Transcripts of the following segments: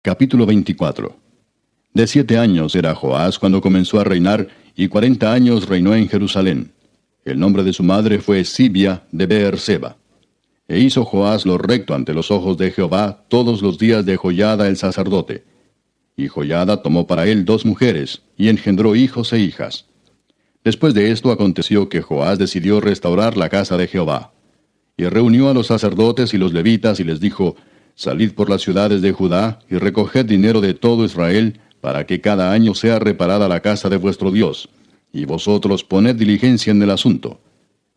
Capítulo 24. De 7 años era Joás cuando comenzó a reinar, y 40 años reinó en Jerusalén. El nombre de su madre fue Sibia de Beerseba. E hizo Joás lo recto ante los ojos de Jehová todos los días de Joiada el sacerdote. Y Joiada tomó para él 2 mujeres, y engendró hijos e hijas. Después de esto aconteció que Joás decidió restaurar la casa de Jehová. Y reunió a los sacerdotes y los levitas, y les dijo: Salid por las ciudades de Judá, y recoged dinero de todo Israel, para que cada año sea reparada la casa de vuestro Dios, y vosotros poned diligencia en el asunto.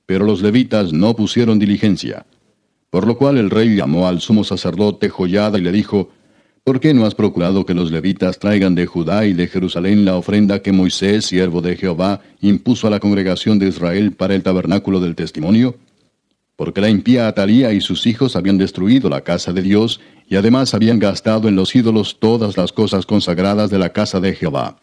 Pero los levitas no pusieron diligencia. Por lo cual el rey llamó al sumo sacerdote Joiada y le dijo: ¿Por qué no has procurado que los levitas traigan de Judá y de Jerusalén la ofrenda que Moisés, siervo de Jehová, impuso a la congregación de Israel para el tabernáculo del testimonio? Porque la impía Atalía y sus hijos habían destruido la casa de Dios, y además habían gastado en los ídolos todas las cosas consagradas de la casa de Jehová.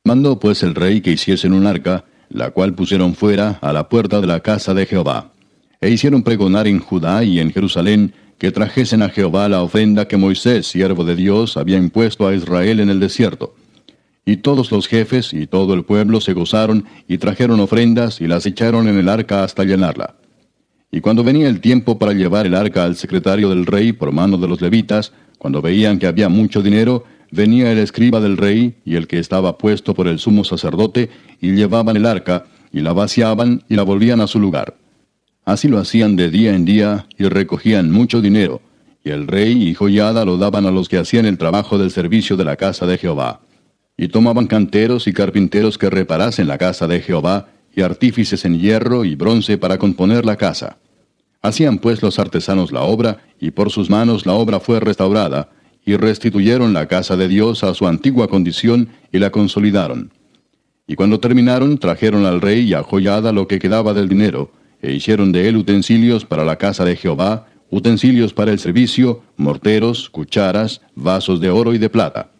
Mandó pues el rey que hiciesen un arca, la cual pusieron fuera a la puerta de la casa de Jehová. E hicieron pregonar en Judá y en Jerusalén que trajesen a Jehová la ofrenda que Moisés, siervo de Dios, había impuesto a Israel en el desierto. Y todos los jefes y todo el pueblo se gozaron y trajeron ofrendas y las echaron en el arca hasta llenarla. Y cuando venía el tiempo para llevar el arca al secretario del rey por mano de los levitas, cuando veían que había mucho dinero, venía el escriba del rey y el que estaba puesto por el sumo sacerdote, y llevaban el arca, y la vaciaban y la volvían a su lugar. Así lo hacían de día en día, y recogían mucho dinero, y el rey y Joiada lo daban a los que hacían el trabajo del servicio de la casa de Jehová. Y tomaban canteros y carpinteros que reparasen la casa de Jehová, y artífices en hierro y bronce para componer la casa. Hacían pues los artesanos la obra, y por sus manos la obra fue restaurada, y restituyeron la casa de Dios a su antigua condición, y la consolidaron. Y cuando terminaron, trajeron al rey y a Joiada lo que quedaba del dinero, e hicieron de él utensilios para la casa de Jehová, utensilios para el servicio, morteros, cucharas, vasos de oro y de plata.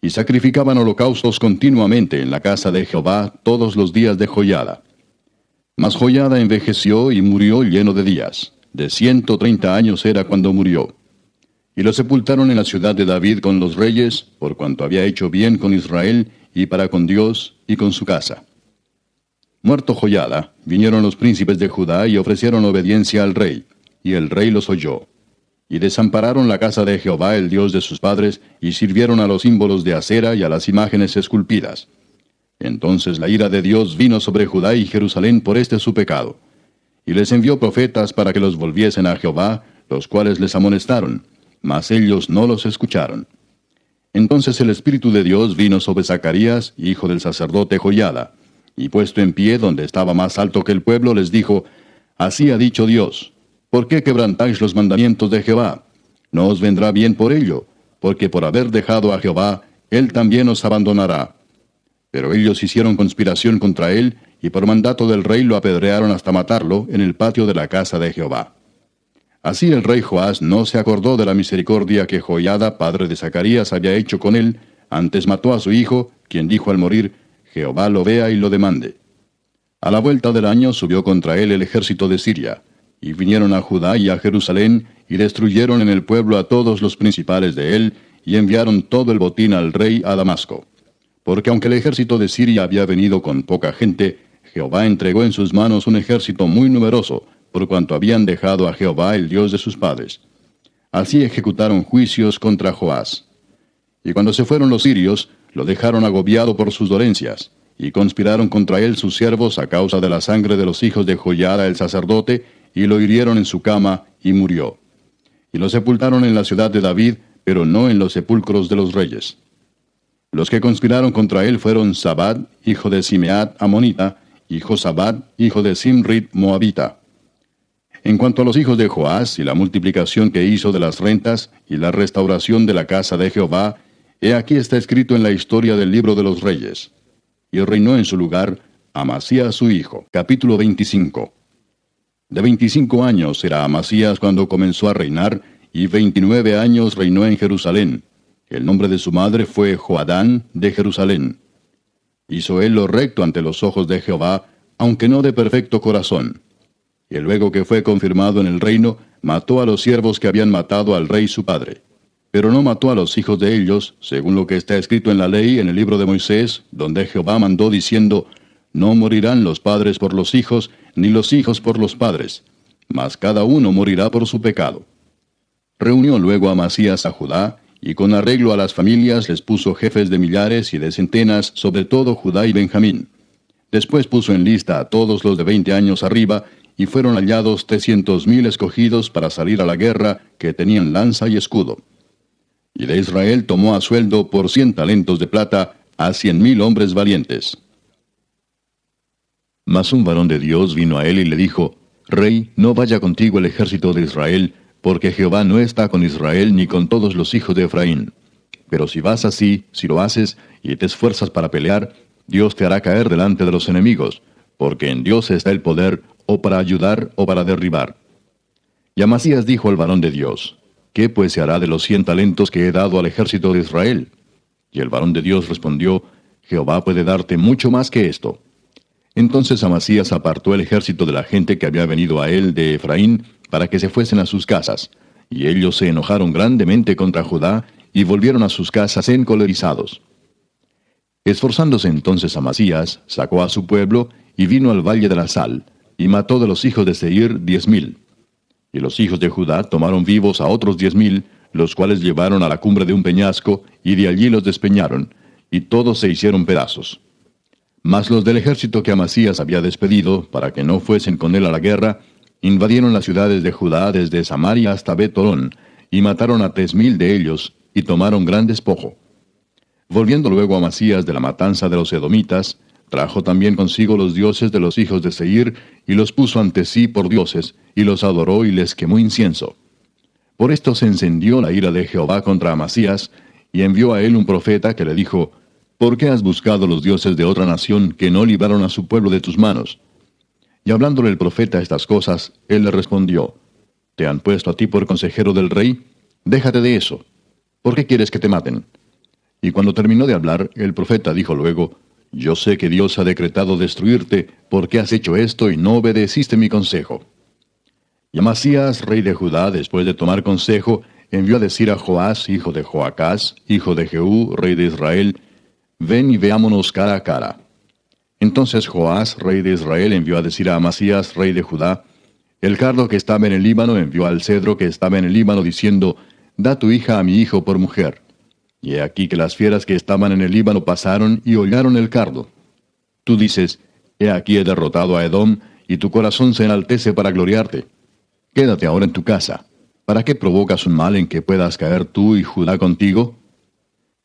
Y sacrificaban holocaustos continuamente en la casa de Jehová todos los días de Joiada. Mas Joiada envejeció y murió lleno de días. De 130 años era cuando murió. Y lo sepultaron en la ciudad de David con los reyes, por cuanto había hecho bien con Israel, y para con Dios, y con su casa. Muerto Joiada, vinieron los príncipes de Judá y ofrecieron obediencia al rey, y el rey los oyó. Y desampararon la casa de Jehová, el Dios de sus padres, y sirvieron a los símbolos de acera y a las imágenes esculpidas. Entonces la ira de Dios vino sobre Judá y Jerusalén por este su pecado. Y les envió profetas para que los volviesen a Jehová, los cuales les amonestaron, mas ellos no los escucharon. Entonces el Espíritu de Dios vino sobre Zacarías, hijo del sacerdote Joiada, y puesto en pie donde estaba más alto que el pueblo, les dijo: Así ha dicho Dios: ¿Por qué quebrantáis los mandamientos de Jehová? No os vendrá bien por ello, porque por haber dejado a Jehová, él también os abandonará. Pero ellos hicieron conspiración contra él, y por mandato del rey lo apedrearon hasta matarlo en el patio de la casa de Jehová. Así el rey Joás no se acordó de la misericordia que Joiada, padre de Zacarías, había hecho con él, antes mató a su hijo, quien dijo al morir: Jehová lo vea y lo demande. A la vuelta del año subió contra él el ejército de Siria, y vinieron a Judá y a Jerusalén, y destruyeron en el pueblo a todos los principales de él, y enviaron todo el botín al rey a Damasco. Porque aunque el ejército de Siria había venido con poca gente, Jehová entregó en sus manos un ejército muy numeroso, por cuanto habían dejado a Jehová, el Dios de sus padres. Así ejecutaron juicios contra Joás. Y cuando se fueron los sirios, lo dejaron agobiado por sus dolencias, y conspiraron contra él sus siervos a causa de la sangre de los hijos de Joiada el sacerdote, y lo hirieron en su cama, y murió. Y lo sepultaron en la ciudad de David, pero no en los sepulcros de los reyes. Los que conspiraron contra él fueron Zabad, hijo de Simeat, amonita, y Josabad, hijo de Simrit, moabita. En cuanto a los hijos de Joás y la multiplicación que hizo de las rentas y la restauración de la casa de Jehová, he aquí está escrito en la historia del libro de los reyes. Y reinó en su lugar Amasías su hijo. Capítulo 25. De 25 años era Amasías cuando comenzó a reinar, y 29 años reinó en Jerusalén. El nombre de su madre fue Joadán de Jerusalén. Hizo él lo recto ante los ojos de Jehová, aunque no de perfecto corazón. Y luego que fue confirmado en el reino, mató a los siervos que habían matado al rey su padre. pero no mató a los hijos de ellos, según lo que está escrito en la ley en el libro de Moisés, donde Jehová mandó diciendo, no morirán los padres por los hijos, ni los hijos por los padres, mas cada uno morirá por su pecado. Reunió luego Amasías a Judá, y con arreglo a las familias les puso jefes de millares y de centenas sobre todo Judá y Benjamín. Después puso en lista a todos los de 20 años arriba, y fueron hallados 300,000 escogidos para salir a la guerra, que tenían lanza y escudo. Y de Israel tomó a sueldo por 100 talentos de plata a 100,000 hombres valientes. Mas un varón de Dios vino a él y le dijo, Rey, no vaya contigo el ejército de Israel, porque Jehová no está con Israel ni con todos los hijos de Efraín. Pero si vas así, si lo haces, y te esfuerzas para pelear, Dios te hará caer delante de los enemigos, porque en Dios está el poder, o para ayudar, o para derribar. Y Amasías dijo al varón de Dios, ¿qué pues se hará de los 100 talentos que he dado al ejército de Israel? Y el varón de Dios respondió, Jehová puede darte mucho más que esto. Entonces Amasías apartó el ejército de la gente que había venido a él de Efraín, para que se fuesen a sus casas. Y ellos se enojaron grandemente contra Judá, y volvieron a sus casas encolerizados. Esforzándose entonces Amasías, sacó a su pueblo, y vino al valle de la Sal, y mató de los hijos de Seir 10,000. Y los hijos de Judá tomaron vivos a otros 10,000, los cuales llevaron a la cumbre de un peñasco, y de allí los despeñaron, y todos se hicieron pedazos. Mas los del ejército que Amasías había despedido, para que no fuesen con él a la guerra, invadieron las ciudades de Judá desde Samaria hasta Bet-Horón, y mataron a 3,000 de ellos, y tomaron gran despojo. Volviendo luego Amasías de la matanza de los edomitas, trajo también consigo los dioses de los hijos de Seir, y los puso ante sí por dioses, y los adoró y les quemó incienso. Por esto se encendió la ira de Jehová contra Amasías, y envió a él un profeta que le dijo, ¿por qué has buscado los dioses de otra nación que no libraron a su pueblo de tus manos? Y hablándole el profeta estas cosas, él le respondió, ¿te han puesto a ti por consejero del rey? Déjate de eso. ¿Por qué quieres que te maten? Y cuando terminó de hablar, el profeta dijo luego, yo sé que Dios ha decretado destruirte, porque has hecho esto y no obedeciste mi consejo. Y Amasías, rey de Judá, después de tomar consejo, envió a decir a Joás, hijo de Joacás, hijo de Jehú, rey de Israel, ven y veámonos cara a cara. Entonces Joás, rey de Israel, envió a decir a Amasías, rey de Judá, el cardo que estaba en el Líbano envió al cedro que estaba en el Líbano, diciendo, da tu hija a mi hijo por mujer. Y he aquí que las fieras que estaban en el Líbano pasaron y hollaron el cardo. Tú dices, he aquí he derrotado a Edom, y tu corazón se enaltece para gloriarte. Quédate ahora en tu casa. ¿Para qué provocas un mal en que puedas caer tú y Judá contigo?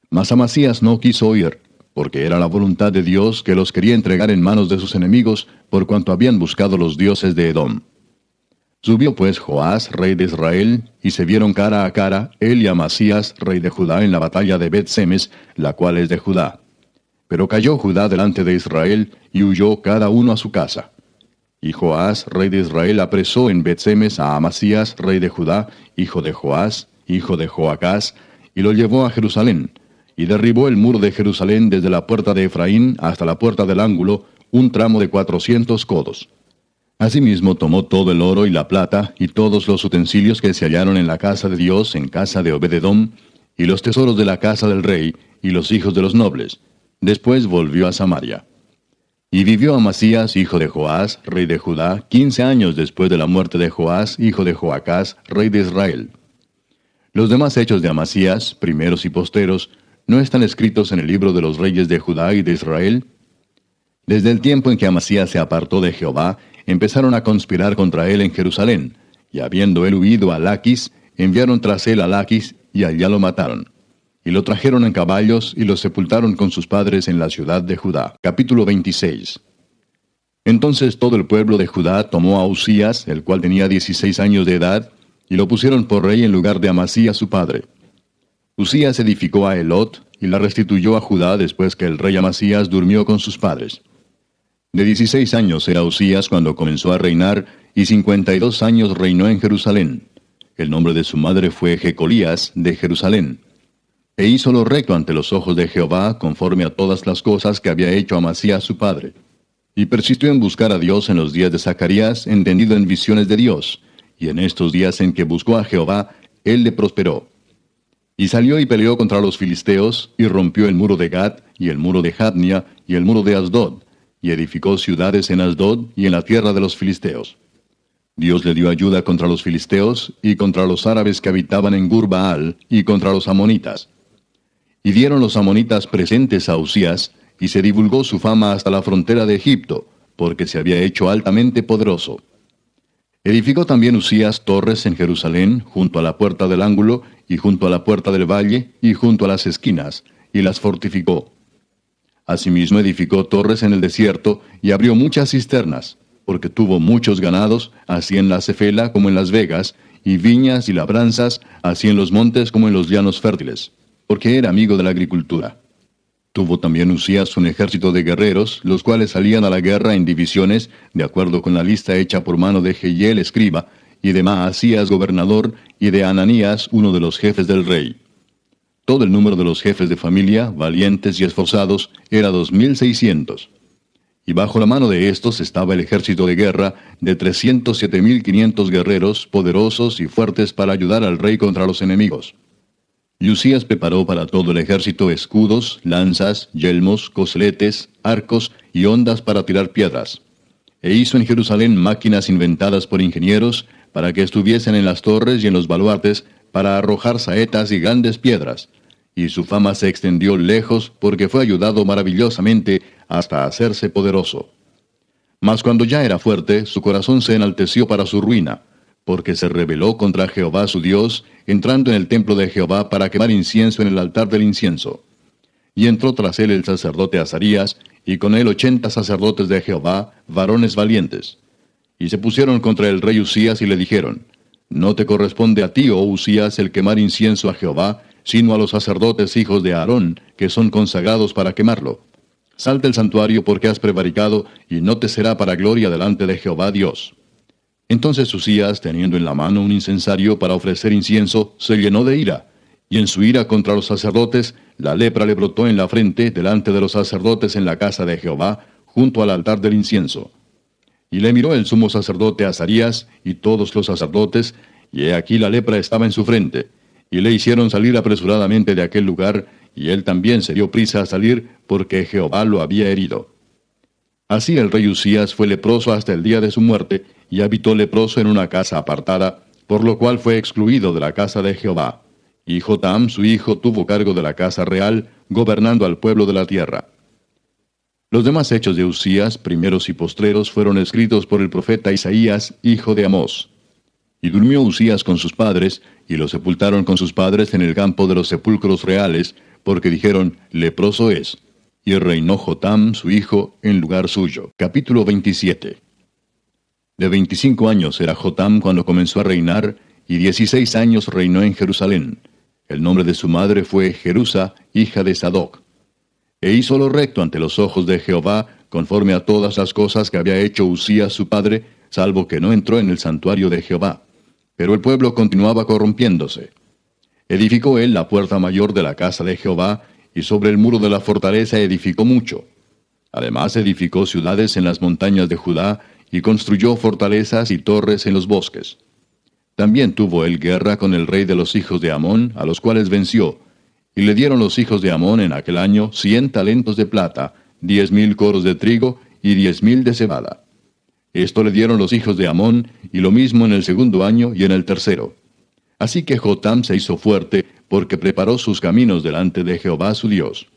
Mas Amasías no quiso oír, porque era la voluntad de Dios que los quería entregar en manos de sus enemigos, por cuanto habían buscado los dioses de Edom. Subió pues Joás, rey de Israel, y se vieron cara a cara, él y Amasías, rey de Judá, en la batalla de Bet-Semes, la cual es de Judá. Pero cayó Judá delante de Israel, y huyó cada uno a su casa. Y Joás, rey de Israel, apresó en Bet-Semes a Amasías, rey de Judá, hijo de Joás, hijo de Joacás, y lo llevó a Jerusalén, y derribó el muro de Jerusalén desde la puerta de Efraín hasta la puerta del ángulo, un tramo de 400 codos. Asimismo tomó todo el oro y la plata, y todos los utensilios que se hallaron en la casa de Dios, en casa de Obed-Edom, y los tesoros de la casa del rey, y los hijos de los nobles. Después volvió a Samaria. Y vivió Amasías, hijo de Joás, rey de Judá, 15 años después de la muerte de Joás, hijo de Joacás, rey de Israel. Los demás hechos de Amasías, primeros y posteros, ¿no están escritos en el libro de los reyes de Judá y de Israel? Desde el tiempo en que Amasías se apartó de Jehová, empezaron a conspirar contra él en Jerusalén, y habiendo él huido a Laquis, enviaron tras él a Laquis, y allá lo mataron. Y lo trajeron en caballos, y lo sepultaron con sus padres en la ciudad de Judá. Capítulo 26. Entonces todo el pueblo de Judá tomó a Usías, el cual tenía 16 años de edad, y lo pusieron por rey en lugar de Amasías su padre. Usías edificó a Elot, y la restituyó a Judá después que el rey Amasías durmió con sus padres. De 16 años era Usías cuando comenzó a reinar, y 52 años reinó en Jerusalén. El nombre de su madre fue Jecolías de Jerusalén. E hizo lo recto ante los ojos de Jehová, conforme a todas las cosas que había hecho Amasías su padre. Y persistió en buscar a Dios en los días de Zacarías, entendido en visiones de Dios, y en estos días en que buscó a Jehová, él le prosperó. Y salió y peleó contra los filisteos, y rompió el muro de Gat, y el muro de Jabnia, y el muro de Asdod, y edificó ciudades en Asdod y en la tierra de los filisteos. Dios le dio ayuda contra los filisteos, y contra los árabes que habitaban en Gur-Baal, y contra los amonitas. Y dieron los amonitas presentes a Usías, y se divulgó su fama hasta la frontera de Egipto, porque se había hecho altamente poderoso. Edificó también Usías torres en Jerusalén, junto a la puerta del ángulo, y junto a la puerta del valle, y junto a las esquinas, y las fortificó. Asimismo edificó torres en el desierto, y abrió muchas cisternas, porque tuvo muchos ganados, así en la Cefela como en las vegas, y viñas y labranzas, así en los montes como en los llanos fértiles, porque era amigo de la agricultura. Tuvo también Usías un ejército de guerreros, los cuales salían a la guerra en divisiones, de acuerdo con la lista hecha por mano de Jehiel escriba, y de Maasías gobernador, y de Ananías uno de los jefes del rey. Todo el número de los jefes de familia, valientes y esforzados, era 2600. Y bajo la mano de estos estaba el ejército de guerra de 307.500 guerreros, poderosos y fuertes para ayudar al rey contra los enemigos. Y Usías preparó para todo el ejército escudos, lanzas, yelmos, cosletes, arcos y hondas para tirar piedras. E hizo en Jerusalén máquinas inventadas por ingenieros, para que estuviesen en las torres y en los baluartes, para arrojar saetas y grandes piedras. Y su fama se extendió lejos, porque fue ayudado maravillosamente hasta hacerse poderoso. Mas cuando ya era fuerte, su corazón se enalteció para su ruina, porque se rebeló contra Jehová su Dios, entrando en el templo de Jehová para quemar incienso en el altar del incienso. Y entró tras él el sacerdote Azarías, y con él 80 sacerdotes de Jehová, varones valientes. Y se pusieron contra el rey Usías y le dijeron: No te corresponde a ti, oh Usías, el quemar incienso a Jehová, sino a los sacerdotes hijos de Aarón, que son consagrados para quemarlo. Sal del santuario porque has prevaricado, y no te será para gloria delante de Jehová Dios. Entonces Usías, teniendo en la mano un incensario para ofrecer incienso, se llenó de ira, y en su ira contra los sacerdotes, la lepra le brotó en la frente delante de los sacerdotes en la casa de Jehová, junto al altar del incienso. Y le miró el sumo sacerdote Azarías y todos los sacerdotes, y he aquí la lepra estaba en su frente, y le hicieron salir apresuradamente de aquel lugar, y él también se dio prisa a salir, porque Jehová lo había herido. Así el rey Usías fue leproso hasta el día de su muerte, y habitó leproso en una casa apartada, por lo cual fue excluido de la casa de Jehová. Y Jotam, su hijo, tuvo cargo de la casa real, gobernando al pueblo de la tierra. Los demás hechos de Usías, primeros y postreros, fueron escritos por el profeta Isaías, hijo de Amós. Y durmió Usías con sus padres, y lo sepultaron con sus padres en el campo de los sepulcros reales, porque dijeron: leproso es. Y reinó Jotam, su hijo, en lugar suyo. Capítulo 27. De 25 años era Jotam cuando comenzó a reinar, y 16 años reinó en Jerusalén. El nombre de su madre fue Jerusa, hija de Sadoc. E hizo lo recto ante los ojos de Jehová, conforme a todas las cosas que había hecho Usías su padre, salvo que no entró en el santuario de Jehová. Pero el pueblo continuaba corrompiéndose. Edificó él la puerta mayor de la casa de Jehová, y sobre el muro de la fortaleza edificó mucho. Además edificó ciudades en las montañas de Judá, y construyó fortalezas y torres en los bosques. También tuvo él guerra con el rey de los hijos de Amón, a los cuales venció, y le dieron los hijos de Amón en aquel año 100 talentos de plata, 10,000 coros de trigo y 10,000 de cebada. Esto le dieron los hijos de Amón, y lo mismo en el segundo año y en el tercero. Así que Jotam se hizo fuerte, porque preparó sus caminos delante de Jehová su Dios.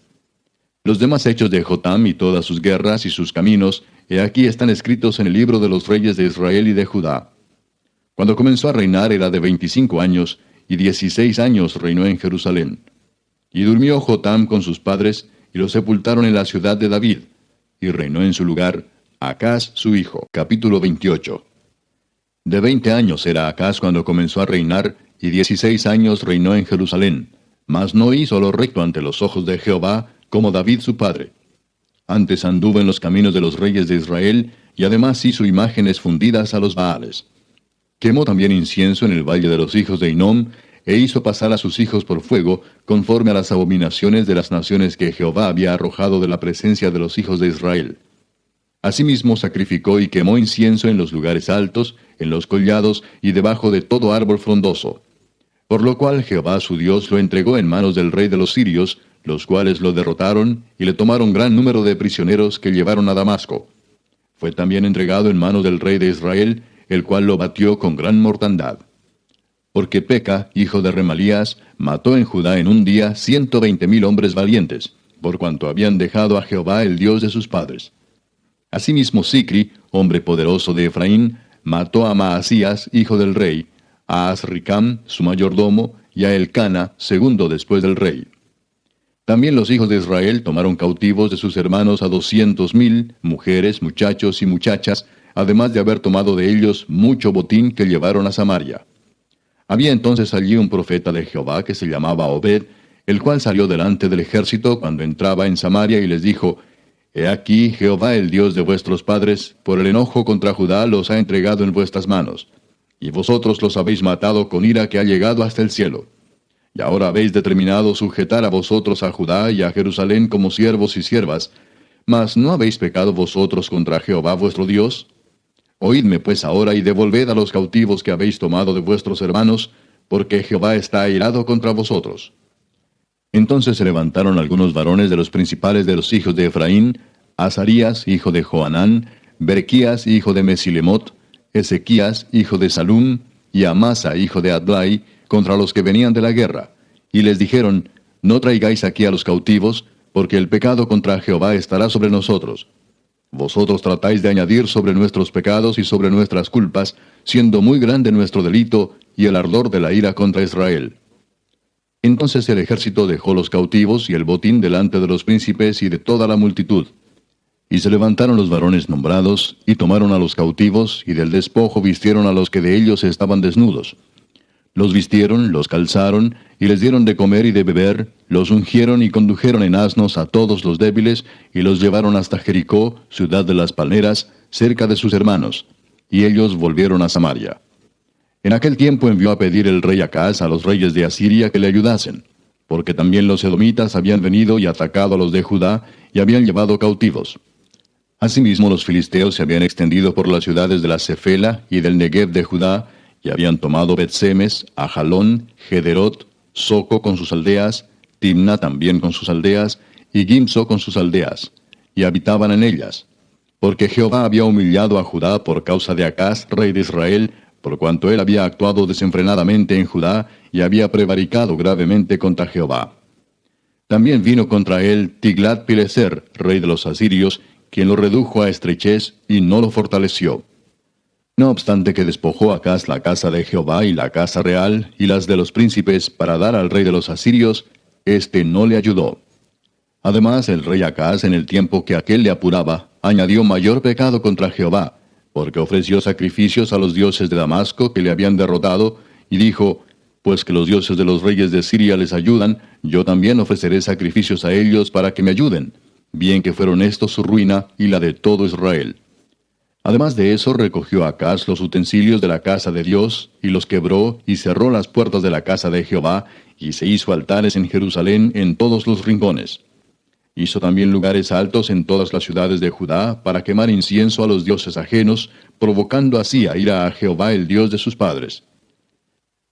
Los demás hechos de Jotam y todas sus guerras y sus caminos, he aquí están escritos en el libro de los reyes de Israel y de Judá. Cuando comenzó a reinar era de 25 años, y 16 años reinó en Jerusalén. Y durmió Jotam con sus padres, y lo sepultaron en la ciudad de David, y reinó en su lugar Acaz su hijo. Capítulo 28. De 20 años era Acaz cuando comenzó a reinar, y 16 años reinó en Jerusalén, mas no hizo lo recto ante los ojos de Jehová, como David su padre. Antes anduvo en los caminos de los reyes de Israel, y además hizo imágenes fundidas a los Baales. Quemó también incienso en el valle de los hijos de Hinnom, e hizo pasar a sus hijos por fuego, conforme a las abominaciones de las naciones que Jehová había arrojado de la presencia de los hijos de Israel. Asimismo sacrificó y quemó incienso en los lugares altos, en los collados y debajo de todo árbol frondoso. Por lo cual Jehová su Dios lo entregó en manos del rey de los sirios, los cuales lo derrotaron y le tomaron gran número de prisioneros que llevaron a Damasco. Fue también entregado en manos del rey de Israel, el cual lo batió con gran mortandad. Porque Peca, hijo de Remalías, mató en Judá en un día 120,000 hombres valientes, por cuanto habían dejado a Jehová el Dios de sus padres. Asimismo Sicri, hombre poderoso de Efraín, mató a Maasías, hijo del rey, a Azricam, su mayordomo, y a Elcana, segundo después del rey. También los hijos de Israel tomaron cautivos de sus hermanos a 200,000, mujeres, muchachos y muchachas, además de haber tomado de ellos mucho botín que llevaron a Samaria. Había entonces allí un profeta de Jehová que se llamaba Obed, el cual salió delante del ejército cuando entraba en Samaria y les dijo: He aquí, Jehová el Dios de vuestros padres, por el enojo contra Judá los ha entregado en vuestras manos, y vosotros los habéis matado con ira que ha llegado hasta el cielo. Y ahora habéis determinado sujetar a vosotros a Judá y a Jerusalén como siervos y siervas, mas ¿no habéis pecado vosotros contra Jehová vuestro Dios? Oídme pues ahora y devolved a los cautivos que habéis tomado de vuestros hermanos, porque Jehová está airado contra vosotros. Entonces se levantaron algunos varones de los principales de los hijos de Efraín, Azarías, hijo de Johanán, Berequías, hijo de Mesilemot, Ezequías, hijo de Salum, y Amasa, hijo de Adlai, contra los que venían de la guerra, y les dijeron: No traigáis aquí a los cautivos, porque el pecado contra Jehová estará sobre nosotros. Vosotros tratáis de añadir sobre nuestros pecados y sobre nuestras culpas, siendo muy grande nuestro delito y el ardor de la ira contra Israel. Entonces el ejército dejó los cautivos y el botín delante de los príncipes y de toda la multitud. Y se levantaron los varones nombrados, y tomaron a los cautivos, y del despojo vistieron a los que de ellos estaban desnudos. Los vistieron, los calzaron, y les dieron de comer y de beber, los ungieron y condujeron en asnos a todos los débiles, y los llevaron hasta Jericó, ciudad de las palmeras, cerca de sus hermanos, y ellos volvieron a Samaria. En aquel tiempo envió a pedir el rey Acaz a los reyes de Asiria que le ayudasen, porque también los edomitas habían venido y atacado a los de Judá, y habían llevado cautivos. Asimismo los filisteos se habían extendido por las ciudades de la Cefela y del Negev de Judá, y habían tomado Bet-Semes, Ajalón, Gederot, Soco con sus aldeas, Timna también con sus aldeas, y Gimso con sus aldeas, y habitaban en ellas. Porque Jehová había humillado a Judá por causa de Acaz, rey de Israel, por cuanto él había actuado desenfrenadamente en Judá, y había prevaricado gravemente contra Jehová. También vino contra él Tiglat-Pileser, rey de los asirios, quien lo redujo a estrechez y no lo fortaleció. No obstante que despojó Acaz la casa de Jehová y la casa real y las de los príncipes para dar al rey de los asirios, éste no le ayudó. Además el rey Acaz, en el tiempo que aquél le apuraba, añadió mayor pecado contra Jehová, porque ofreció sacrificios a los dioses de Damasco que le habían derrotado, y dijo: Pues que los dioses de los reyes de Siria les ayudan, yo también ofreceré sacrificios a ellos para que me ayuden, bien que fueron estos su ruina y la de todo Israel. Además de eso, recogió Acaz los utensilios de la casa de Dios, y los quebró, y cerró las puertas de la casa de Jehová, y se hizo altares en Jerusalén en todos los rincones. Hizo también lugares altos en todas las ciudades de Judá, para quemar incienso a los dioses ajenos, provocando así a ira a Jehová el Dios de sus padres.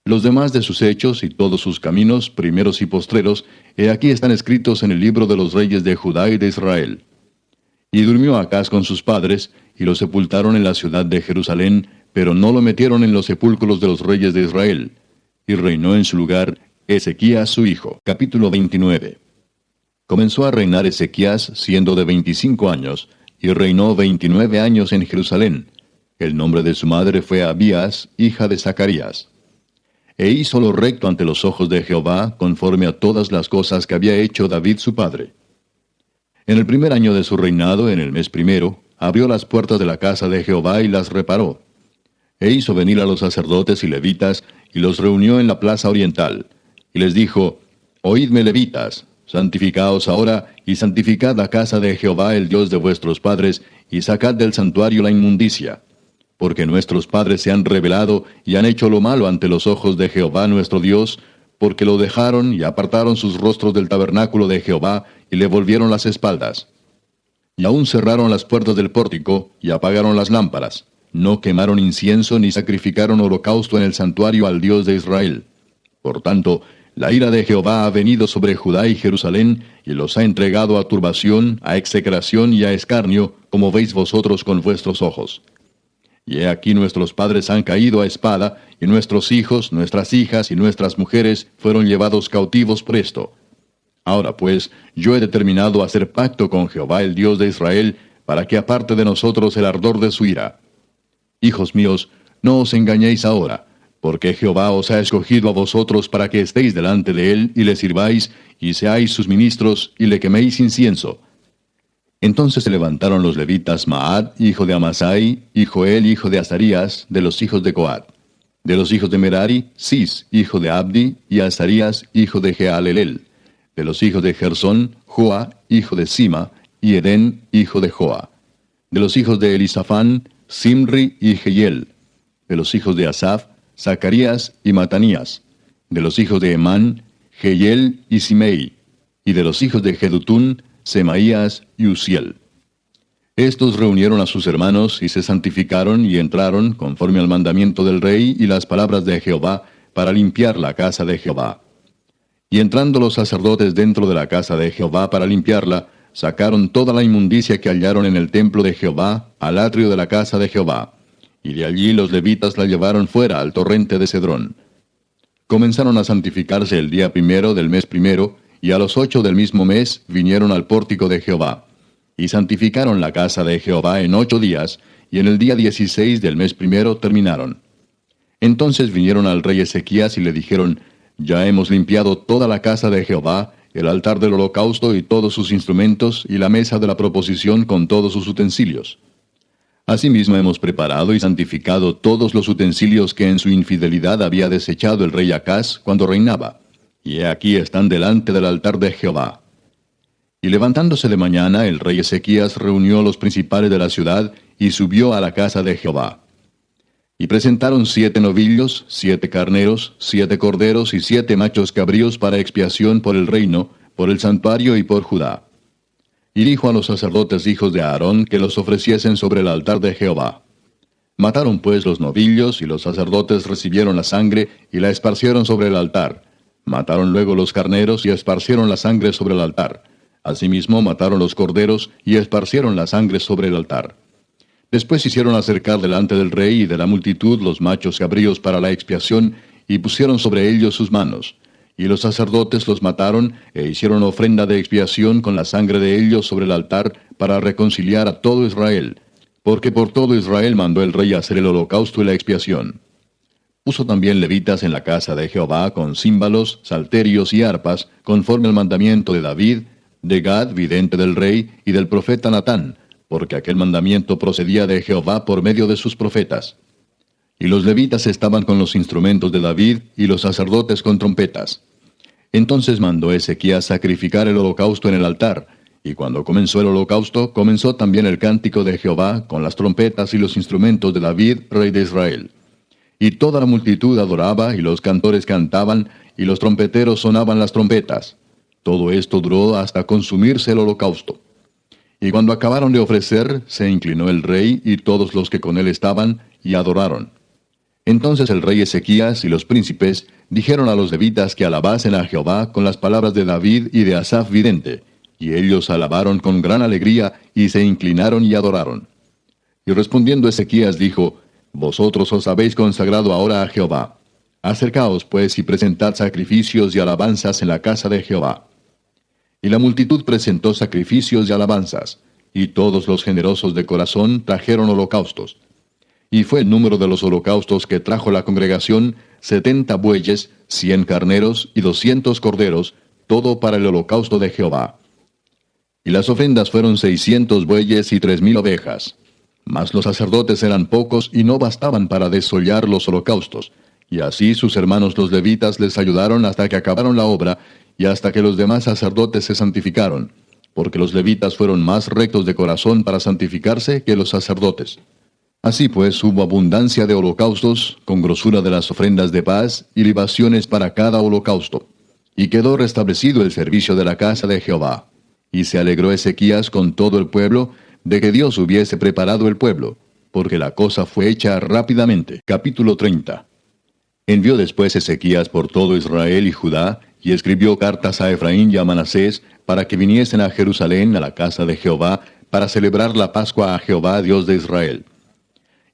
Los demás de sus hechos y todos sus caminos, primeros y postreros, he aquí están escritos en el libro de los reyes de Judá y de Israel. Y durmió Acaz con sus padres, y lo sepultaron en la ciudad de Jerusalén, pero no lo metieron en los sepulcros de los reyes de Israel. Y reinó en su lugar Ezequías su hijo. Capítulo 29. Comenzó a reinar Ezequías siendo de 25 años, y reinó 29 años en Jerusalén. El nombre de su madre fue Abías, hija de Zacarías. E hizo lo recto ante los ojos de Jehová, conforme a todas las cosas que había hecho David su padre. En el primer año de su reinado, en el mes primero, abrió las puertas de la casa de Jehová y las reparó. E hizo venir a los sacerdotes y levitas, y los reunió en la plaza oriental. Y les dijo: Oídme, levitas, santificaos ahora, y santificad la casa de Jehová el Dios de vuestros padres, y sacad del santuario la inmundicia. Porque nuestros padres se han rebelado, y han hecho lo malo ante los ojos de Jehová nuestro Dios, porque lo dejaron y apartaron sus rostros del tabernáculo de Jehová, y le volvieron las espaldas. Y aún cerraron las puertas del pórtico, y apagaron las lámparas. No quemaron incienso, ni sacrificaron holocausto en el santuario al Dios de Israel. Por tanto, la ira de Jehová ha venido sobre Judá y Jerusalén, y los ha entregado a turbación, a execración y a escarnio, como veis vosotros con vuestros ojos. Y he aquí nuestros padres han caído a espada, y nuestros hijos, nuestras hijas y nuestras mujeres fueron llevados cautivos presto. Ahora pues, yo he determinado hacer pacto con Jehová el Dios de Israel, para que aparte de nosotros el ardor de su ira. Hijos míos, no os engañéis ahora, porque Jehová os ha escogido a vosotros para que estéis delante de él, y le sirváis, y seáis sus ministros, y le queméis incienso. Entonces se levantaron los levitas Maat, hijo de Amasai, y Joel, hijo de Azarías, de los hijos de Coat. De los hijos de Merari, Cis, hijo de Abdi, y Azarías, hijo de Jehalelel. De los hijos de Gersón, Joa, hijo de Sima, y Edén, hijo de Joa. De los hijos de Elisafán, Simri y Jehiel. De los hijos de Asaf, Zacarías y Matanías. De los hijos de Emán, Jehiel y Simei. Y de los hijos de Jedutún, Semaías y Uziel. Estos reunieron a sus hermanos y se santificaron y entraron, conforme al mandamiento del rey y las palabras de Jehová, para limpiar la casa de Jehová. Y entrando los sacerdotes dentro de la casa de Jehová para limpiarla, sacaron toda la inmundicia que hallaron en el templo de Jehová, al atrio de la casa de Jehová. Y de allí los levitas la llevaron fuera al torrente de Cedrón. Comenzaron a santificarse el día primero del mes primero, y a los 8 del mismo mes vinieron al pórtico de Jehová. Y santificaron la casa de Jehová en 8 días, y en el día 16 del mes primero terminaron. Entonces vinieron al rey Ezequías y le dijeron, ya hemos limpiado toda la casa de Jehová, el altar del holocausto y todos sus instrumentos, y la mesa de la proposición con todos sus utensilios. Asimismo hemos preparado y santificado todos los utensilios que en su infidelidad había desechado el rey Acaz cuando reinaba. Y he aquí están delante del altar de Jehová. Y levantándose de mañana, el rey Ezequías reunió los principales de la ciudad, y subió a la casa de Jehová. Y presentaron 7 novillos, 7 carneros, 7 corderos y 7 machos cabríos para expiación por el reino, por el santuario y por Judá. Y dijo a los sacerdotes hijos de Aarón que los ofreciesen sobre el altar de Jehová. Mataron pues los novillos, y los sacerdotes recibieron la sangre, y la esparcieron sobre el altar. Mataron luego los carneros, y esparcieron la sangre sobre el altar. Asimismo mataron los corderos, y esparcieron la sangre sobre el altar. Después hicieron acercar delante del rey y de la multitud los machos cabríos para la expiación, y pusieron sobre ellos sus manos. Y los sacerdotes los mataron, e hicieron ofrenda de expiación con la sangre de ellos sobre el altar, para reconciliar a todo Israel. Porque por todo Israel mandó el rey hacer el holocausto y la expiación. Puso también levitas en la casa de Jehová con címbalos, salterios y arpas, conforme al mandamiento de David, de Gad, vidente del rey, y del profeta Natán, porque aquel mandamiento procedía de Jehová por medio de sus profetas. Y los levitas estaban con los instrumentos de David, y los sacerdotes con trompetas. Entonces mandó Ezequías sacrificar el holocausto en el altar, y cuando comenzó el holocausto, comenzó también el cántico de Jehová, con las trompetas y los instrumentos de David, rey de Israel. Y toda la multitud adoraba, y los cantores cantaban, y los trompeteros sonaban las trompetas. Todo esto duró hasta consumirse el holocausto. Y cuando acabaron de ofrecer, se inclinó el rey y todos los que con él estaban, y adoraron. Entonces el rey Ezequías y los príncipes dijeron a los levitas que alabasen a Jehová con las palabras de David y de Asaf vidente, y ellos alabaron con gran alegría, y se inclinaron y adoraron. Y respondiendo Ezequías dijo, vosotros os habéis consagrado ahora a Jehová. Acercaos pues y presentad sacrificios y alabanzas en la casa de Jehová. Y la multitud presentó sacrificios y alabanzas, y todos los generosos de corazón trajeron holocaustos. Y fue el número de los holocaustos que trajo la congregación 70 bueyes, 100 carneros y 200 corderos, todo para el holocausto de Jehová. Y las ofrendas fueron 600 bueyes y 3000 ovejas. Mas los sacerdotes eran pocos y no bastaban para desollar los holocaustos. Y así sus hermanos los levitas les ayudaron hasta que acabaron la obra, y hasta que los demás sacerdotes se santificaron, porque los levitas fueron más rectos de corazón para santificarse que los sacerdotes. Así pues hubo abundancia de holocaustos, con grosura de las ofrendas de paz, y libaciones para cada holocausto. Y quedó restablecido el servicio de la casa de Jehová. Y se alegró Ezequías con todo el pueblo, de que Dios hubiese preparado el pueblo, porque la cosa fue hecha rápidamente. Capítulo 30. Envió después Ezequías por todo Israel y Judá, y escribió cartas a Efraín y a Manasés, para que viniesen a Jerusalén, a la casa de Jehová, para celebrar la Pascua a Jehová, Dios de Israel.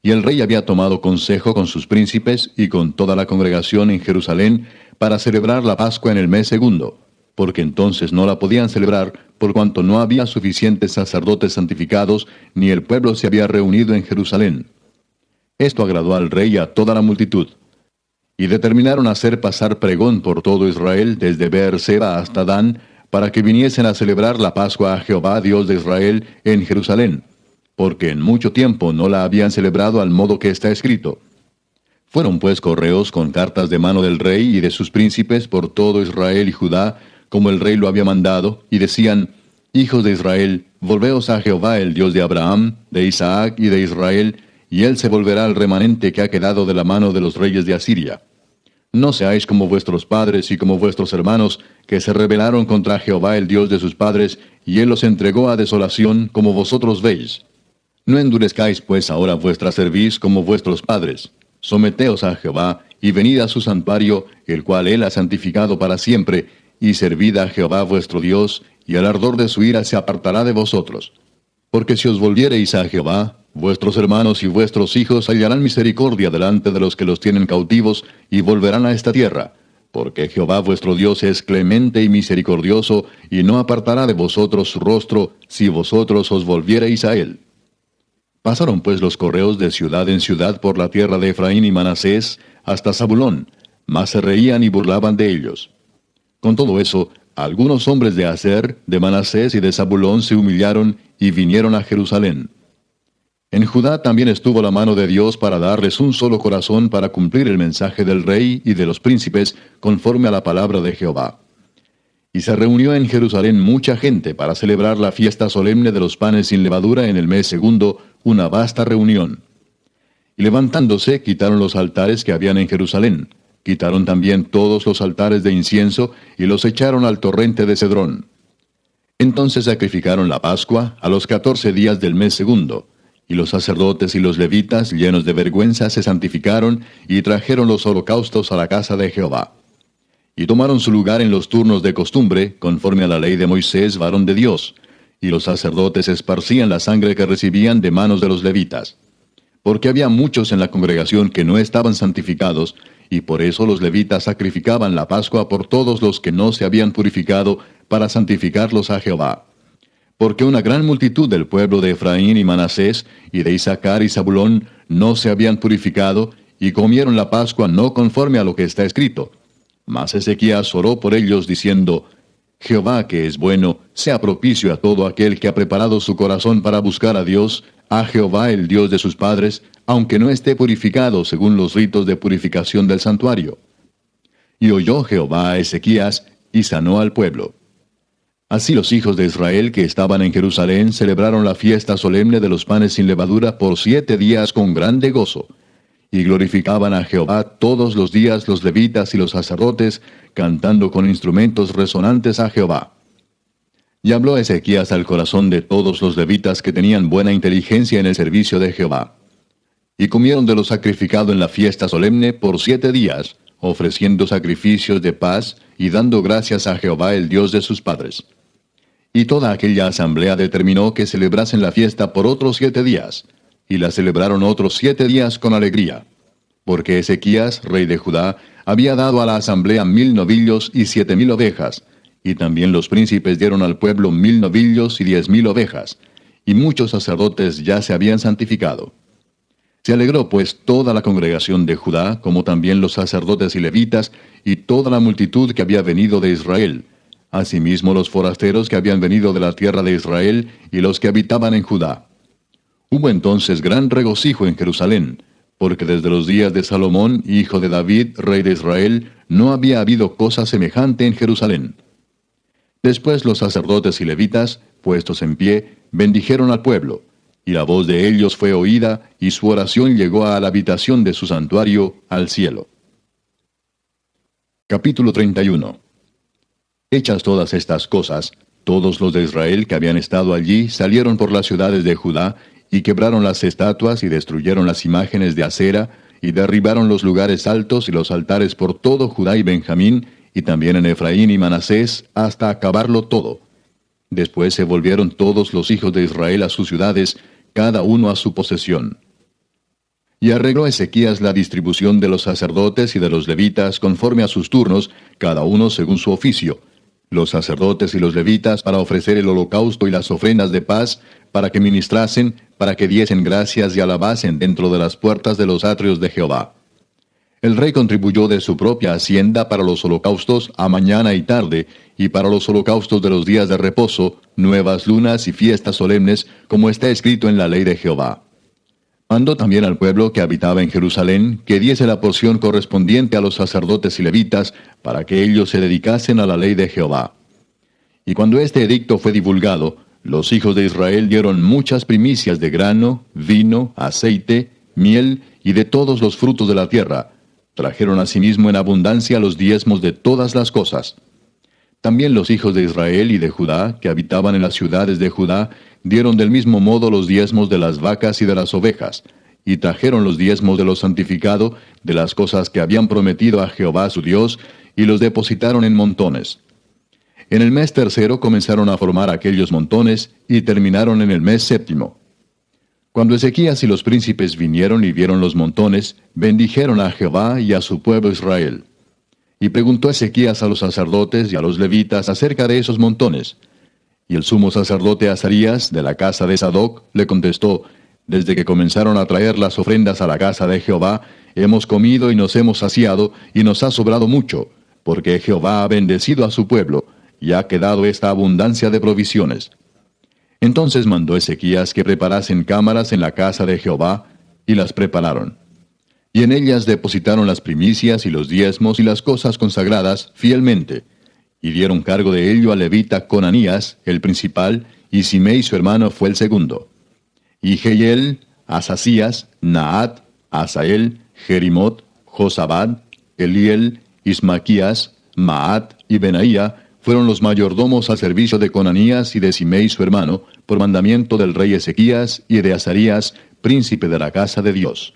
Y el rey había tomado consejo con sus príncipes y con toda la congregación en Jerusalén, para celebrar la Pascua en el mes segundo, porque entonces no la podían celebrar, por cuanto no había suficientes sacerdotes santificados, ni el pueblo se había reunido en Jerusalén. Esto agradó al rey y a toda la multitud. Y determinaron hacer pasar pregón por todo Israel, desde Beerseba hasta Dan, para que viniesen a celebrar la Pascua a Jehová, Dios de Israel, en Jerusalén, porque en mucho tiempo no la habían celebrado al modo que está escrito. Fueron pues correos con cartas de mano del rey y de sus príncipes por todo Israel y Judá, como el rey lo había mandado, y decían: Hijos de Israel, volveos a Jehová, el Dios de Abraham, de Isaac y de Israel, y él se volverá al remanente que ha quedado de la mano de los reyes de Asiria. No seáis como vuestros padres y como vuestros hermanos, que se rebelaron contra Jehová, el Dios de sus padres, y él los entregó a desolación, como vosotros veis. No endurezcáis pues ahora vuestra cerviz como vuestros padres. Someteos a Jehová, y venid a su santuario, el cual él ha santificado para siempre, y servid a Jehová vuestro Dios, y el ardor de su ira se apartará de vosotros. Porque si os volviereis a Jehová, vuestros hermanos y vuestros hijos hallarán misericordia delante de los que los tienen cautivos, y volverán a esta tierra. Porque Jehová vuestro Dios es clemente y misericordioso, y no apartará de vosotros su rostro, si vosotros os volviereis a él. Pasaron pues los correos de ciudad en ciudad por la tierra de Efraín y Manasés, hasta Zabulón, mas se reían y burlaban de ellos. Con todo eso, algunos hombres de Aser, de Manasés y de Zabulón se humillaron y vinieron a Jerusalén. En Judá también estuvo la mano de Dios para darles un solo corazón para cumplir el mensaje del rey y de los príncipes, conforme a la palabra de Jehová. Y se reunió en Jerusalén mucha gente para celebrar la fiesta solemne de los panes sin levadura en el mes segundo, una vasta reunión. Y levantándose, quitaron los altares que habían en Jerusalén. Quitaron también todos los altares de incienso, y los echaron al torrente de Cedrón. Entonces sacrificaron la Pascua a los 14 días del mes segundo. Y los sacerdotes y los levitas, llenos de vergüenza, se santificaron, y trajeron los holocaustos a la casa de Jehová. Y tomaron su lugar en los turnos de costumbre, conforme a la ley de Moisés, varón de Dios. Y los sacerdotes esparcían la sangre que recibían de manos de los levitas. Porque había muchos en la congregación que no estaban santificados, y por eso los levitas sacrificaban la Pascua por todos los que no se habían purificado, para santificarlos a Jehová. Porque una gran multitud del pueblo de Efraín y Manasés, y de Isaacar y Zabulón, no se habían purificado, y comieron la Pascua no conforme a lo que está escrito. Mas Ezequías oró por ellos, diciendo: Jehová, que es bueno, sea propicio a todo aquel que ha preparado su corazón para buscar a Dios, a Jehová el Dios de sus padres, aunque no esté purificado según los ritos de purificación del santuario. Y oyó Jehová a Ezequías, y sanó al pueblo. Así los hijos de Israel que estaban en Jerusalén celebraron la fiesta solemne de los panes sin levadura por 7 días con grande gozo. Y glorificaban a Jehová todos los días los levitas y los sacerdotes, cantando con instrumentos resonantes a Jehová. Y habló Ezequías al corazón de todos los levitas que tenían buena inteligencia en el servicio de Jehová. Y comieron de lo sacrificado en la fiesta solemne por 7 días, ofreciendo sacrificios de paz y dando gracias a Jehová el Dios de sus padres. Y toda aquella asamblea determinó que celebrasen la fiesta por otros 7 días, y la celebraron otros 7 días con alegría. Porque Ezequías, rey de Judá, había dado a la asamblea 1000 novillos y 7000 ovejas, y también los príncipes dieron al pueblo 1000 novillos y 10,000 ovejas, y muchos sacerdotes ya se habían santificado. Se alegró pues toda la congregación de Judá, como también los sacerdotes y levitas, y toda la multitud que había venido de Israel, asimismo los forasteros que habían venido de la tierra de Israel, y los que habitaban en Judá. Hubo entonces gran regocijo en Jerusalén, porque desde los días de Salomón, hijo de David, rey de Israel, no había habido cosa semejante en Jerusalén. Después los sacerdotes y levitas, puestos en pie, bendijeron al pueblo, y la voz de ellos fue oída, y su oración llegó a la habitación de su santuario, al cielo. Capítulo 31. Hechas todas estas cosas, todos los de Israel que habían estado allí salieron por las ciudades de Judá, y quebraron las estatuas y destruyeron las imágenes de acera, y derribaron los lugares altos y los altares por todo Judá y Benjamín, y también en Efraín y Manasés, hasta acabarlo todo. Después se volvieron todos los hijos de Israel a sus ciudades, cada uno a su posesión. Y arregló Ezequías la distribución de los sacerdotes y de los levitas conforme a sus turnos, cada uno según su oficio. Los sacerdotes y los levitas para ofrecer el holocausto y las ofrendas de paz, para que ministrasen, para que diesen gracias y alabasen dentro de las puertas de los atrios de Jehová. El rey contribuyó de su propia hacienda para los holocaustos a mañana y tarde, y para los holocaustos de los días de reposo, nuevas lunas y fiestas solemnes, como está escrito en la ley de Jehová. Mandó también al pueblo que habitaba en Jerusalén que diese la porción correspondiente a los sacerdotes y levitas, para que ellos se dedicasen a la ley de Jehová. Y cuando este edicto fue divulgado, los hijos de Israel dieron muchas primicias de grano, vino, aceite, miel y de todos los frutos de la tierra. Trajeron asimismo en abundancia los diezmos de todas las cosas. También los hijos de Israel y de Judá, que habitaban en las ciudades de Judá, dieron del mismo modo los diezmos de las vacas y de las ovejas, y trajeron los diezmos de lo santificado, de las cosas que habían prometido a Jehová su Dios, y los depositaron en montones. En el mes tercero comenzaron a formar aquellos montones, y terminaron en el mes séptimo. Cuando Ezequías y los príncipes vinieron y vieron los montones, bendijeron a Jehová y a su pueblo Israel. Y preguntó Ezequías a los sacerdotes y a los levitas acerca de esos montones. Y el sumo sacerdote Azarías, de la casa de Sadoc, le contestó: Desde que comenzaron a traer las ofrendas a la casa de Jehová, hemos comido y nos hemos saciado, y nos ha sobrado mucho, porque Jehová ha bendecido a su pueblo, y ha quedado esta abundancia de provisiones. Entonces mandó Ezequías que preparasen cámaras en la casa de Jehová, y las prepararon. Y en ellas depositaron las primicias y los diezmos y las cosas consagradas fielmente, y dieron cargo de ello al levita Conanías, el principal, y Simei su hermano fue el segundo. Y Jehiel, Asasías, Naat, Asael, Jerimot, Josabad, Eliel, Ismaquías, Maat y Benaía fueron los mayordomos al servicio de Conanías y de Simei su hermano, por mandamiento del rey Ezequías y de Azarías, príncipe de la casa de Dios.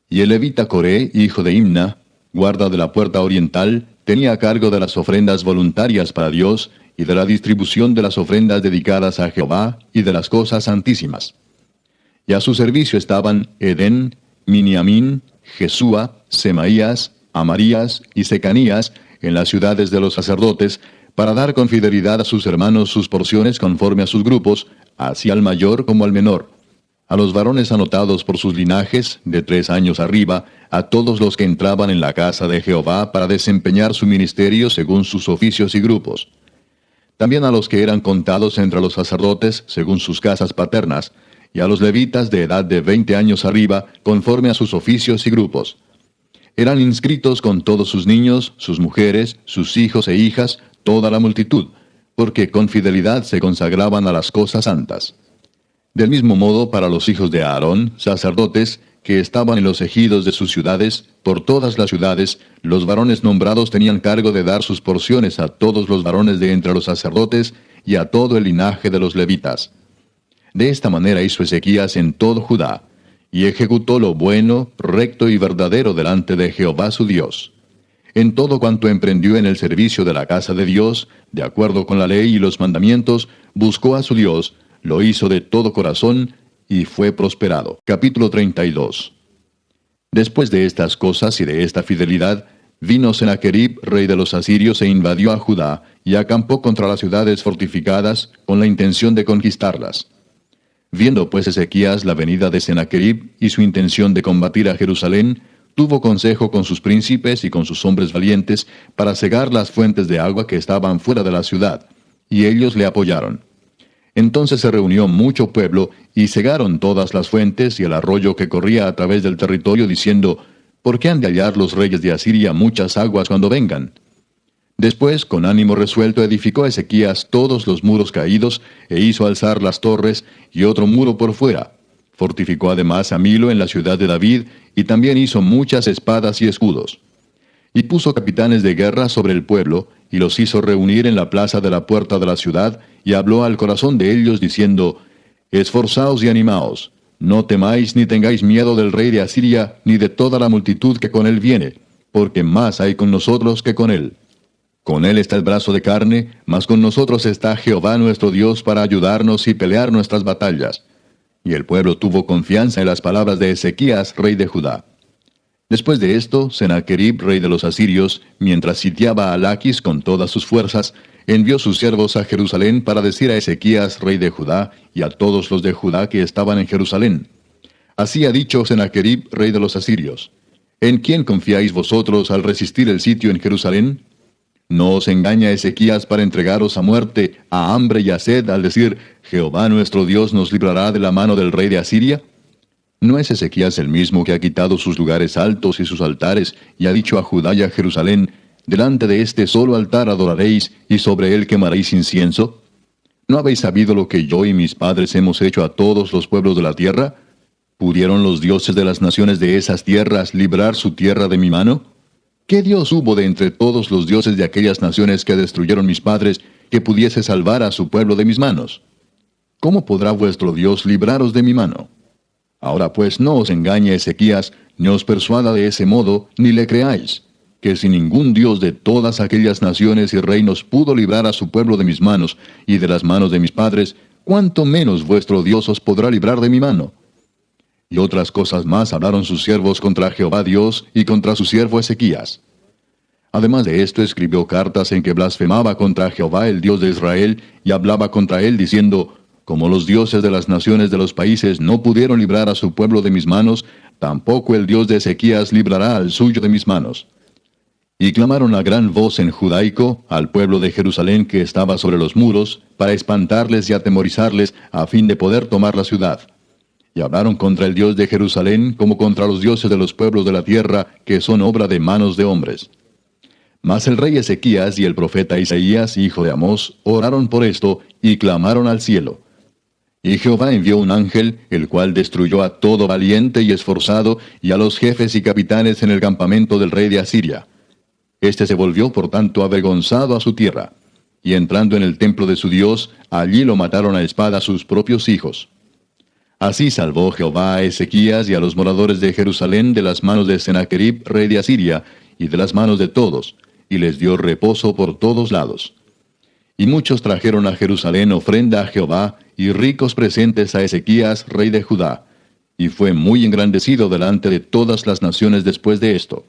Y el levita Coré, hijo de Imna, guarda de la puerta oriental, tenía a cargo de las ofrendas voluntarias para Dios y de la distribución de las ofrendas dedicadas a Jehová y de las cosas santísimas. Y a su servicio estaban Edén, Miniamín, Jesúa, Semaías, Amarías y Secanías en las ciudades de los sacerdotes, para dar con fidelidad a sus hermanos sus porciones conforme a sus grupos, así al mayor como al menor. A los varones anotados por sus linajes, de 3 años arriba, a todos los que entraban en la casa de Jehová para desempeñar su ministerio según sus oficios y grupos. También a los que eran contados entre los sacerdotes según sus casas paternas, y a los levitas de edad de 20 años arriba, conforme a sus oficios y grupos. Eran inscritos con todos sus niños, sus mujeres, sus hijos e hijas, toda la multitud, porque con fidelidad se consagraban a las cosas santas. Del mismo modo, para los hijos de Aarón, sacerdotes, que estaban en los ejidos de sus ciudades, por todas las ciudades, los varones nombrados tenían cargo de dar sus porciones a todos los varones de entre los sacerdotes y a todo el linaje de los levitas. De esta manera hizo Ezequías en todo Judá, y ejecutó lo bueno, recto y verdadero delante de Jehová su Dios. En todo cuanto emprendió en el servicio de la casa de Dios, de acuerdo con la ley y los mandamientos, buscó a su Dios, lo hizo de todo corazón, y fue prosperado. Capítulo 32. Después de estas cosas y de esta fidelidad, vino Sennacherib, rey de los asirios, e invadió a Judá, y acampó contra las ciudades fortificadas, con la intención de conquistarlas. Viendo pues Ezequías la venida de Sennacherib y su intención de combatir a Jerusalén, tuvo consejo con sus príncipes y con sus hombres valientes para cegar las fuentes de agua que estaban fuera de la ciudad, y ellos le apoyaron. Entonces se reunió mucho pueblo, y cegaron todas las fuentes y el arroyo que corría a través del territorio, diciendo: ¿Por qué han de hallar los reyes de Asiria muchas aguas cuando vengan? Después, con ánimo resuelto, edificó Ezequías todos los muros caídos, e hizo alzar las torres, y otro muro por fuera. Fortificó además a Milo en la ciudad de David, y también hizo muchas espadas y escudos. Y puso capitanes de guerra sobre el pueblo, y los hizo reunir en la plaza de la puerta de la ciudad, y habló al corazón de ellos, diciendo: Esforzaos y animaos, No temáis ni tengáis miedo del rey de Asiria, ni de toda la multitud que con él viene, porque más hay con nosotros que con él. Con él está el brazo de carne, mas con nosotros está Jehová nuestro Dios para ayudarnos y pelear nuestras batallas. Y el pueblo tuvo confianza en las palabras de Ezequías, rey de Judá. Después de esto, Sennacherib, rey de los asirios, mientras sitiaba a Laquis con todas sus fuerzas, envió sus siervos a Jerusalén para decir a Ezequías, rey de Judá, y a todos los de Judá que estaban en Jerusalén: Así ha dicho Sennacherib, rey de los asirios: ¿En quién confiáis vosotros al resistir el sitio en Jerusalén? ¿No os engaña Ezequías para entregaros a muerte, a hambre y a sed, al decir: Jehová nuestro Dios nos librará de la mano del rey de Asiria? ¿No es Ezequías el mismo que ha quitado sus lugares altos y sus altares, y ha dicho a Judá y a Jerusalén: delante de este solo altar adoraréis, y sobre él quemaréis incienso? ¿No habéis sabido lo que yo y mis padres hemos hecho a todos los pueblos de la tierra? ¿Pudieron los dioses de las naciones de esas tierras librar su tierra de mi mano? ¿Qué Dios hubo de entre todos los dioses de aquellas naciones que destruyeron mis padres, que pudiese salvar a su pueblo de mis manos? ¿Cómo podrá vuestro Dios libraros de mi mano? Ahora pues no os engañe Ezequías, ni os persuada de ese modo, ni le creáis, que si ningún Dios de todas aquellas naciones y reinos pudo librar a su pueblo de mis manos, y de las manos de mis padres, cuánto menos vuestro Dios os podrá librar de mi mano. Y otras cosas más hablaron sus siervos contra Jehová Dios y contra su siervo Ezequías. Además de esto, escribió cartas en que blasfemaba contra Jehová, el Dios de Israel, y hablaba contra él, diciendo: Como los dioses de las naciones de los países no pudieron librar a su pueblo de mis manos, tampoco el Dios de Ezequías librará al suyo de mis manos. Y clamaron a gran voz en judaico al pueblo de Jerusalén que estaba sobre los muros, para espantarles y atemorizarles, a fin de poder tomar la ciudad. Y hablaron contra el Dios de Jerusalén como contra los dioses de los pueblos de la tierra, que son obra de manos de hombres. Mas el rey Ezequías y el profeta Isaías, hijo de Amós, oraron por esto, y clamaron al cielo. Y Jehová envió un ángel, el cual destruyó a todo valiente y esforzado, y a los jefes y capitanes en el campamento del rey de Asiria. Este se volvió por tanto avergonzado a su tierra. Y entrando en el templo de su Dios, allí lo mataron a espada sus propios hijos. Así salvó Jehová a Ezequías y a los moradores de Jerusalén de las manos de Sennacherib, rey de Asiria, y de las manos de todos, y les dio reposo por todos lados. Y muchos trajeron a Jerusalén ofrenda a Jehová, y ricos presentes a Ezequías, rey de Judá, y fue muy engrandecido delante de todas las naciones después de esto.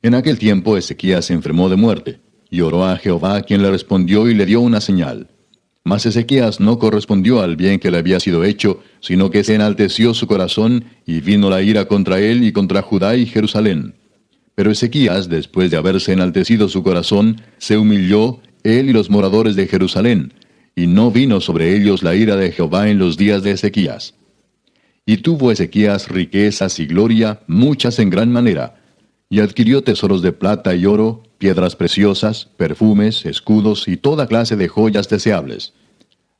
En aquel tiempo Ezequías se enfermó de muerte, y oró a Jehová, quien le respondió y le dio una señal. Mas Ezequías no correspondió al bien que le había sido hecho, sino que se enalteció su corazón, y vino la ira contra él y contra Judá y Jerusalén. Pero Ezequías, después de haberse enaltecido su corazón, se humilló, él y los moradores de Jerusalén, y no vino sobre ellos la ira de Jehová en los días de Ezequías. Y tuvo Ezequías riquezas y gloria, muchas en gran manera, y adquirió tesoros de plata y oro, piedras preciosas, perfumes, escudos y toda clase de joyas deseables.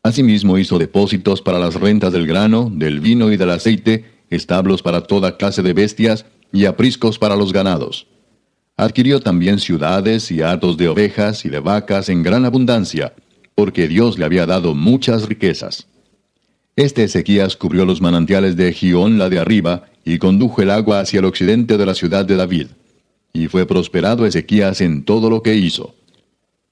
Asimismo hizo depósitos para las rentas del grano, del vino y del aceite, establos para toda clase de bestias, y apriscos para los ganados. Adquirió también ciudades y hatos de ovejas y de vacas en gran abundancia, porque Dios le había dado muchas riquezas. Este Ezequías cubrió los manantiales de Gihón la de arriba, y condujo el agua hacia el occidente de la ciudad de David. Y fue prosperado Ezequías en todo lo que hizo.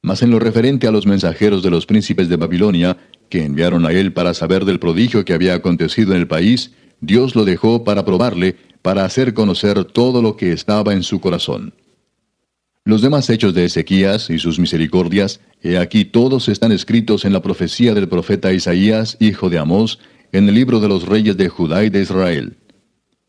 Mas en lo referente a los mensajeros de los príncipes de Babilonia, que enviaron a él para saber del prodigio que había acontecido en el país, Dios lo dejó para probarle, para hacer conocer todo lo que estaba en su corazón. Los demás hechos de Ezequías y sus misericordias, he aquí todos están escritos en la profecía del profeta Isaías, hijo de Amós, en el libro de los reyes de Judá y de Israel.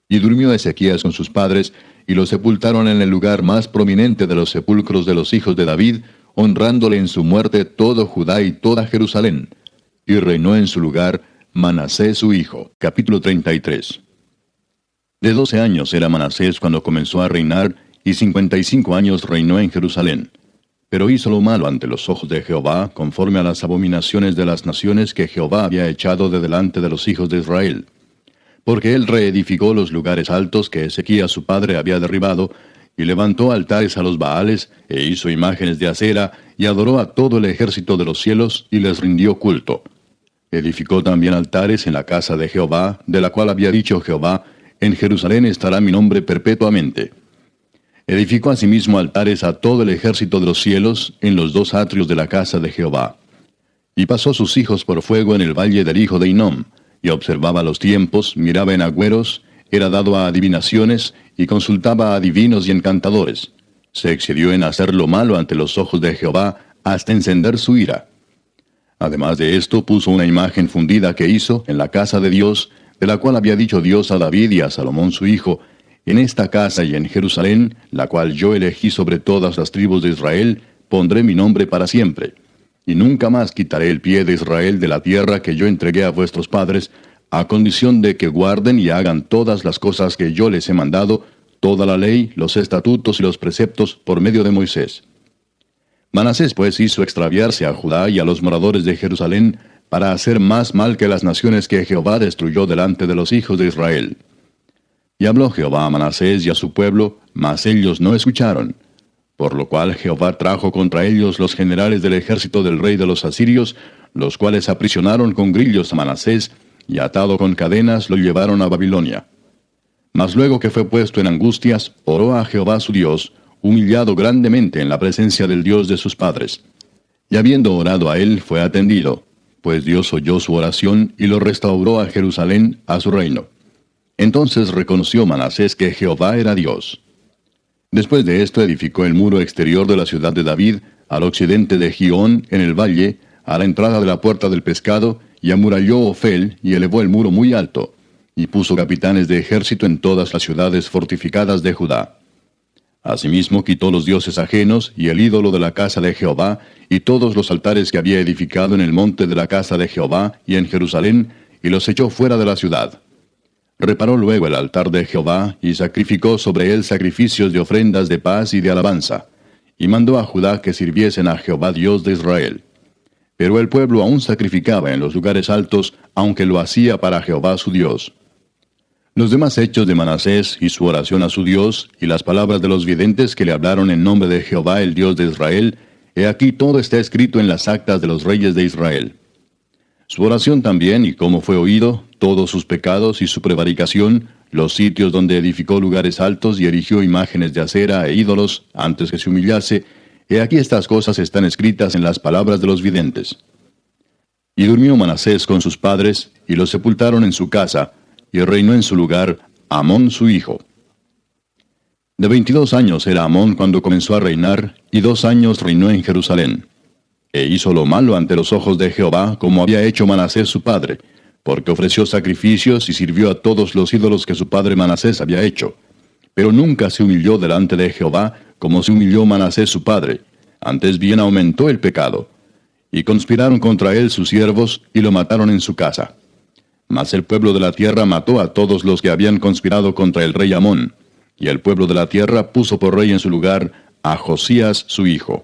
Y durmió Ezequías con sus padres, y lo sepultaron en el lugar más prominente de los sepulcros de los hijos de David, honrándole en su muerte todo Judá y toda Jerusalén. Y reinó en su lugar Manasés su hijo. Capítulo 33. De 12 años era Manasés cuando comenzó a reinar, y 55 años reinó en Jerusalén. Pero hizo lo malo ante los ojos de Jehová, conforme a las abominaciones de las naciones que Jehová había echado de delante de los hijos de Israel. Porque él reedificó los lugares altos que Ezequías su padre había derribado, y levantó altares a los Baales, e hizo imágenes de acera, y adoró a todo el ejército de los cielos, y les rindió culto. Edificó también altares en la casa de Jehová, de la cual había dicho Jehová, en Jerusalén estará mi nombre perpetuamente. Edificó asimismo altares a todo el ejército de los cielos en los dos atrios de la casa de Jehová. Y pasó sus hijos por fuego en el valle del hijo de Hinnom, y observaba los tiempos, miraba en agüeros, era dado a adivinaciones, y consultaba a adivinos y encantadores. Se excedió en hacer lo malo ante los ojos de Jehová, hasta encender su ira. Además de esto, puso una imagen fundida que hizo en la casa de Dios, de la cual había dicho Dios a David y a Salomón su hijo, en esta casa y en Jerusalén, la cual yo elegí sobre todas las tribus de Israel, pondré mi nombre para siempre. Y nunca más quitaré el pie de Israel de la tierra que yo entregué a vuestros padres, a condición de que guarden y hagan todas las cosas que yo les he mandado, toda la ley, los estatutos y los preceptos por medio de Moisés. Manasés pues hizo extraviarse a Judá y a los moradores de Jerusalén, para hacer más mal que las naciones que Jehová destruyó delante de los hijos de Israel. Y habló Jehová a Manasés y a su pueblo, mas ellos no escucharon. Por lo cual Jehová trajo contra ellos los generales del ejército del rey de los asirios, los cuales aprisionaron con grillos a Manasés, y atado con cadenas lo llevaron a Babilonia. Mas luego que fue puesto en angustias, oró a Jehová su Dios, humillado grandemente en la presencia del Dios de sus padres. Y habiendo orado a él, fue atendido, pues Dios oyó su oración y lo restauró a Jerusalén, a su reino. Entonces reconoció Manasés que Jehová era Dios. Después de esto edificó el muro exterior de la ciudad de David, al occidente de Gihón, en el valle, a la entrada de la puerta del pescado, y amuralló Ofel, y elevó el muro muy alto, y puso capitanes de ejército en todas las ciudades fortificadas de Judá. Asimismo quitó los dioses ajenos, y el ídolo de la casa de Jehová, y todos los altares que había edificado en el monte de la casa de Jehová, y en Jerusalén, y los echó fuera de la ciudad. Reparó luego el altar de Jehová, y sacrificó sobre él sacrificios de ofrendas de paz y de alabanza, y mandó a Judá que sirviesen a Jehová Dios de Israel. Pero el pueblo aún sacrificaba en los lugares altos, aunque lo hacía para Jehová su Dios. Los demás hechos de Manasés, y su oración a su Dios, y las palabras de los videntes que le hablaron en nombre de Jehová el Dios de Israel, he aquí todo está escrito en las actas de los reyes de Israel. Su oración también, y cómo fue oído, todos sus pecados y su prevaricación, los sitios donde edificó lugares altos y erigió imágenes de acera e ídolos, antes que se humillase, he aquí estas cosas están escritas en las palabras de los videntes. Y durmió Manasés con sus padres, y los sepultaron en su casa, y reinó en su lugar Amón su hijo. De 22 años era Amón cuando comenzó a reinar, y 2 años reinó en Jerusalén. E hizo lo malo ante los ojos de Jehová, como había hecho Manasés su padre, porque ofreció sacrificios y sirvió a todos los ídolos que su padre Manasés había hecho. Pero nunca se humilló delante de Jehová, como se humilló Manasés su padre, antes bien aumentó el pecado. Y conspiraron contra él sus siervos, y lo mataron en su casa. Mas el pueblo de la tierra mató a todos los que habían conspirado contra el rey Amón, y el pueblo de la tierra puso por rey en su lugar a Josías su hijo.